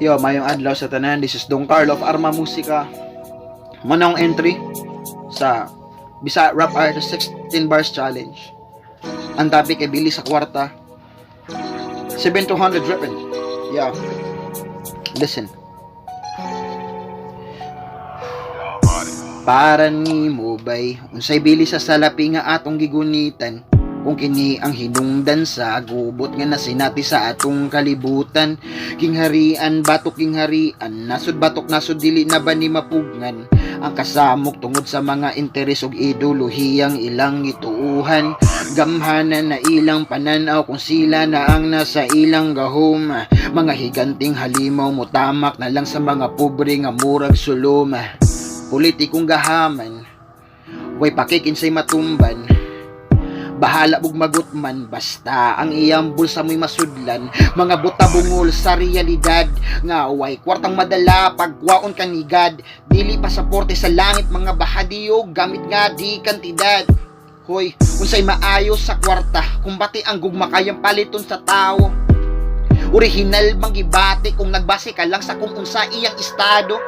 Yo, mayong adlaw sa tanan. This is Don Carlo of Arma Musika. Manong entry sa Bisa Rap Artist 16 Bars Challenge. Ang topic ay bili sa kwarta. 7,200 reppin. Yeah. Listen. Para ni mo bay, unsay bili sa salapi nga atong gigunitan. Kung kini ang hinungdan sa gubot nga nasinati sa atong kalibutan. Kingharian, batok kingharian, nasud batok nasud dili na ba ni mapugngan. Ang kasamok tungod sa mga interes ug ideolohiyang ilang ituuhan. Gamhanan na ilang pananaw kung sila na ang nasa ilang gahom. Mga higanting halimaw mutamak na lang sa mga pobre nga murag sulom. Politikong gahaman, way pakikinsay matumban. Bahala bug magutman basta ang iyang bulsa mo'y masudlan. Mga buta bungol sa realidad nga way kwartang madala pagwaon kang igad. Dili pasaporte sa langit mga bahadiyo gamit nga di kantidad. Hoy, unsay maayo sa kwarta kung bati ang gugma kayang paliton sa tao. Original bang gibati kung nagbase ka lang sa kung unsa iyang estado.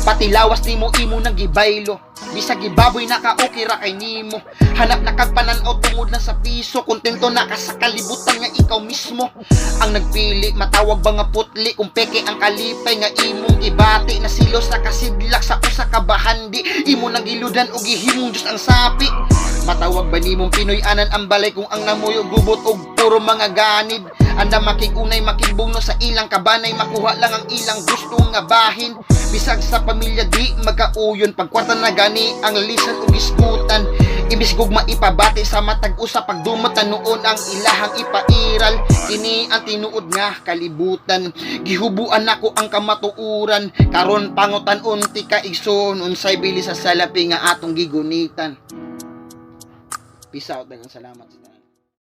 Pati lawas nimo imo nang gibaylo. Bisag gibaboy naka-okay ra kay nimo. Hanap na kag panan-aw tungod na sa piso. Kontento na ka sa kalibutan nga ikaw mismo. Ang nagpili matawag ba nga putli kung peke ang kalipay nga imong ibati. Na silos na kasidlak sa usa ka bahandi. Imo nang giludan og gihimong Diyos ang sapi. Matawag ba nimong Pinoy anan ang balay kung ang namuyo gubot og puro mga ganid. Anda makigunay makibungno sa ilang kabanay makuha lang ang ilang gusto nga bahin. Bisag sa pamilya di magkauyon pagkwarta na gani ang lisan ug isgutan. Imbis gugma ipabati sa matag usa pagdumot na noon ang ilahang ipairal. Kini ang tinuod nga kalibutan. Gihubuan nako ang kamatuuran. Karon pangutan unti ka igsoon unsay bili sa salapi nga atong gigunitan. Peace out, daghang salamat.